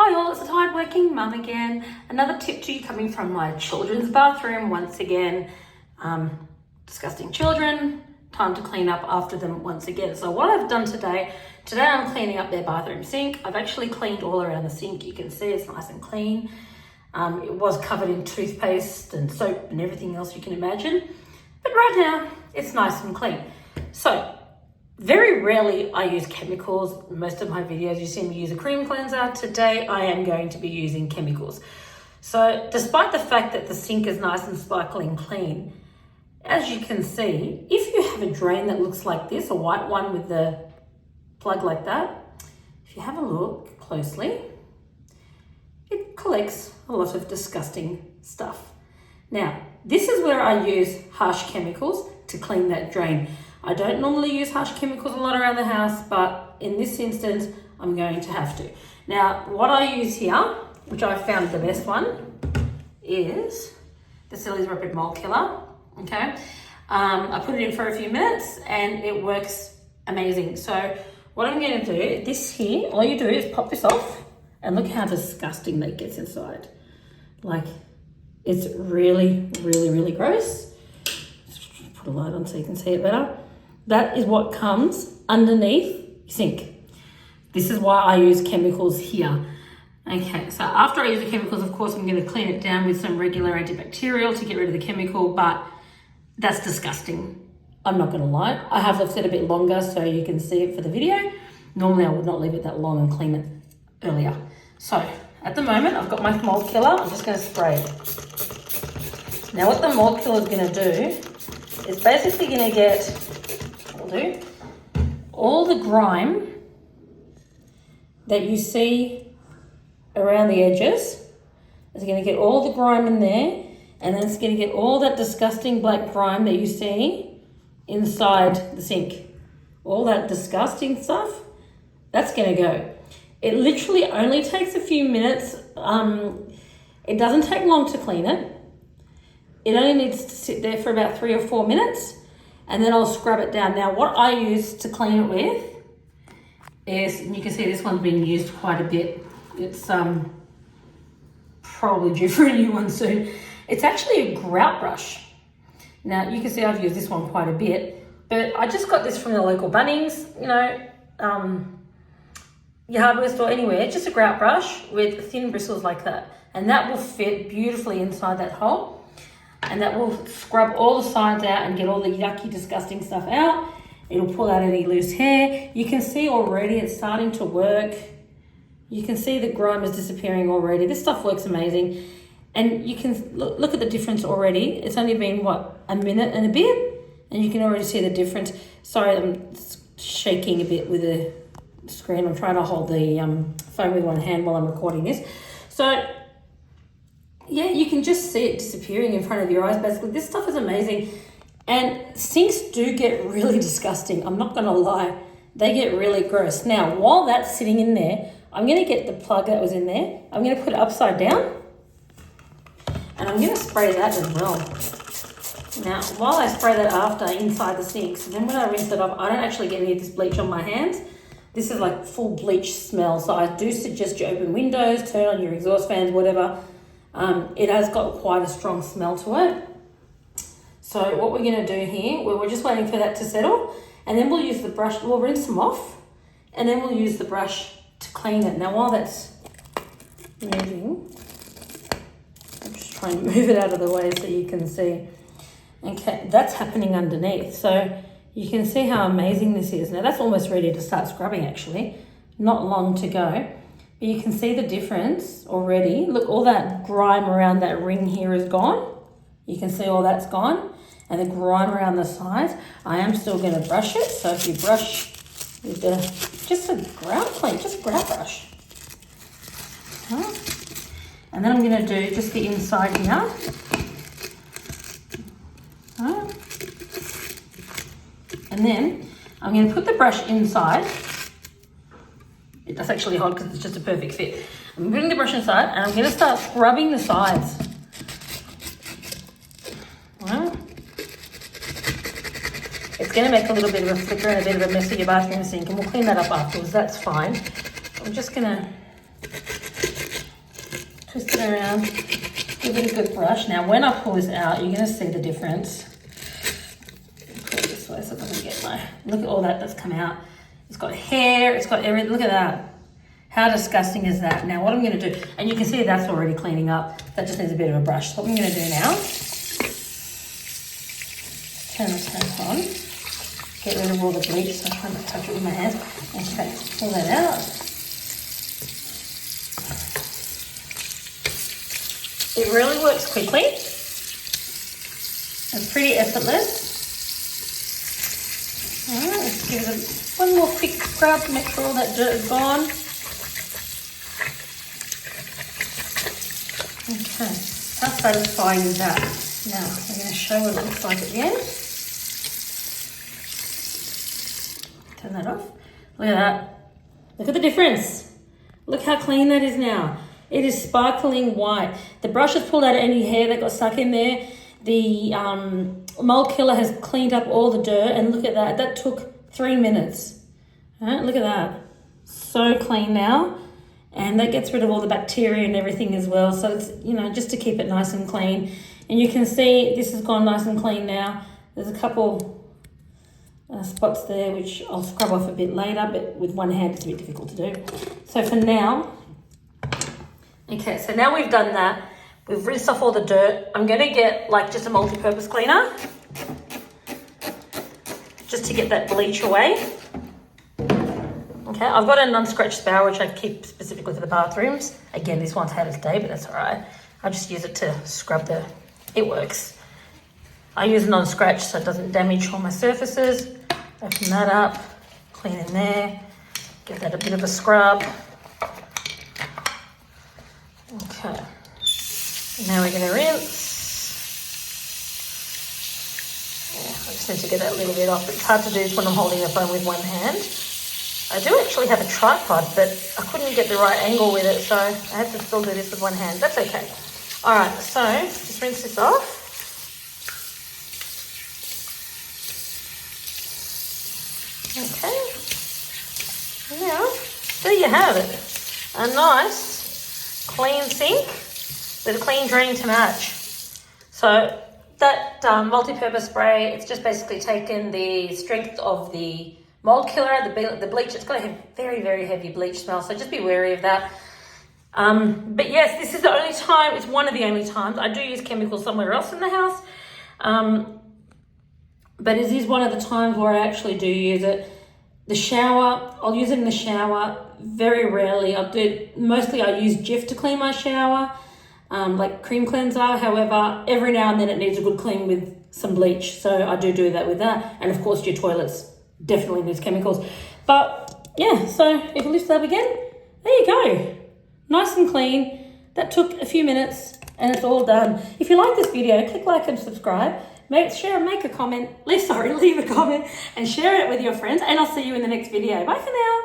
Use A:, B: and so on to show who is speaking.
A: Hi all, it's a tired working mum again. Another tip to you coming from my children's bathroom once again. Disgusting children, time to clean up after them once again. So what I've done today I'm cleaning up their bathroom sink. I've actually cleaned all around the sink. You can see it's nice and clean. It was covered in toothpaste and soap and everything else you can imagine. But right now, it's nice and clean. So very rarely I use chemicals. Most of my videos you see me use a cream cleanser. Today I am going to be using chemicals. So despite the fact that the sink is nice and sparkling clean, as you can see, if you have a drain that looks like this, a white one with the plug like that, if you have a look closely, it collects a lot of disgusting stuff. Now, this is where I use harsh chemicals to clean that drain. I don't normally use harsh chemicals a lot around the house, but in this instance, I'm going to have to. Now, what I use here, which I found the best one, is the Silly's Rapid Mold Killer, okay? I put it in for a few minutes and it works amazing. So what I'm gonna do, this here, all you do is pop this off and look how disgusting that gets inside. Like, it's really, really, really gross. Just put a light on so you can see it better. That is what comes underneath your sink. This is why I use chemicals here. Okay, so after I use the chemicals, of course, I'm going to clean it down with some regular antibacterial to get rid of the chemical, but that's disgusting. I'm not going to lie. I have left it a bit longer so you can see it for the video. Normally, I would not leave it that long and clean it earlier. So at the moment, I've got my mold killer. I'm just going to spray it. Now, what the mold killer is going to do is basically going to get all the grime that you see around the edges. It's going to get all the grime in there, and then it's going to get all that disgusting black grime that you see inside the sink. All that disgusting stuff, that's going to go. It literally only takes a few minutes. It doesn't take long to clean it. It only needs to sit there for about 3 or 4 minutes. And then I'll scrub it down. Now, what I use to clean it with is, and you can see this one's been used quite a bit. It's probably due for a new one soon. It's actually a grout brush. Now, you can see I've used this one quite a bit, but I just got this from the local Bunnings, you know, your hardware store, anywhere. It's just a grout brush with thin bristles like that. And that will fit beautifully inside that hole. And that will scrub all the sides out and get all the yucky, disgusting stuff out. It'll pull out any loose hair. You can see already it's starting to work. You can see the grime is disappearing already. This stuff works amazing. And you can look at the difference already. It's only been, what, a minute and a bit? And you can already see the difference. Sorry, I'm shaking a bit with the screen. I'm trying to hold the phone with one hand while I'm recording this. So, yeah, you can just see it disappearing in front of your eyes, basically. This stuff is amazing. And sinks do get really disgusting. I'm not going to lie. They get really gross. Now, while that's sitting in there, I'm going to get the plug that was in there. I'm going to put it upside down. And I'm going to spray that as well. Now, while I spray that after inside the sink, so then when I rinse it off, I don't actually get any of this bleach on my hands. This is like full bleach smell. So I do suggest you open windows, turn on your exhaust fans, whatever. It has got quite a strong smell to it. So what we're going to do here, we're just waiting for that to settle, and then we'll use the brush, we'll rinse them off, and then we'll use the brush to clean it. Now while that's moving, I'm just trying to move it out of the way so you can see. Okay, that's happening underneath. So you can see how amazing this is. Now that's almost ready to start scrubbing actually, not long to go. You can see the difference already. Look, all that grime around that ring here is gone. You can see all that's gone. And the grime around the sides. I am still going to brush it. So if you brush with just a grout clean, just grout brush. And then I'm going to do just the inside here. And then I'm going to put the brush inside. That's actually hot because it's just a perfect fit. I'm putting the brush inside and I'm going to start scrubbing the sides. It's going to make a little bit of a flicker and a bit of a mess in your bathroom sink, and we'll clean that up afterwards. That's fine. I'm just going to twist it around, give it a good brush. Now, when I pull this out, you're going to see the difference. Pull it this way so it doesn't get my... Look at all that that's come out. It's got hair, it's got everything. Look at that. How disgusting is that? Now, what I'm going to do, and you can see that's already cleaning up. That just needs a bit of a brush. So what I'm going to do now, turn the tap on, get rid of all the bleach, so I try not to touch it with my hands. Okay, pull that out. It really works quickly. It's pretty effortless. All right, let's give it one more quick scrub to make sure all that dirt is gone. Okay, how satisfying is that? Now, I'm going to show what it looks like at the end. Turn that off. Look at that. Look at the difference. Look how clean that is now. It is sparkling white. The brush has pulled out any hair that got stuck in there. The mold killer has cleaned up all the dirt, and look at that. That took 3 minutes. All right, look at that. So clean now. And that gets rid of all the bacteria and everything as well. So it's, you know, just to keep it nice and clean. And you can see this has gone nice and clean now. There's a couple spots there, which I'll scrub off a bit later, but with one hand it's a bit difficult to do. So for now, okay, so now we've done that. We've rinsed off all the dirt. I'm going to get like just a multi-purpose cleaner just to get that bleach away. Okay, I've got a non-scratch sponge which I keep specifically for the bathrooms. Again, this one's had its day, but that's all right. I just use it to scrub it works. I use a non-scratch so it doesn't damage all my surfaces. Open that up, clean in there, give that a bit of a scrub. Okay, now we're going to rinse. Yeah, I just need to get that little bit off. It's hard to do this when I'm holding the phone with one hand. I do actually have a tripod, but I couldn't get the right angle with it, so I had to still do this with one hand. That's okay. All right, so just rinse this off. Okay. Now, there you have it. A nice, clean sink with a clean drain to match. So that multi-purpose spray, it's just basically taken the strength of the mold killer, the bleach. It's got a very, very heavy bleach smell, so just be wary of that. But yes, this is the only time, it's one of the only times. I do use chemicals somewhere else in the house, but it is one of the times where I actually do use it. The shower, I'll use it in the shower, very rarely. Mostly I use Jif to clean my shower, like cream cleanser. However, every now and then it needs a good clean with some bleach, so I do that with that. And of course your toilets definitely needs chemicals. But yeah, so if we lift that up again, there you go. Nice and clean. That took a few minutes and it's all done. If you like this video, click like and subscribe. Make a comment, leave a comment and share it with your friends, and I'll see you in the next video. Bye for now.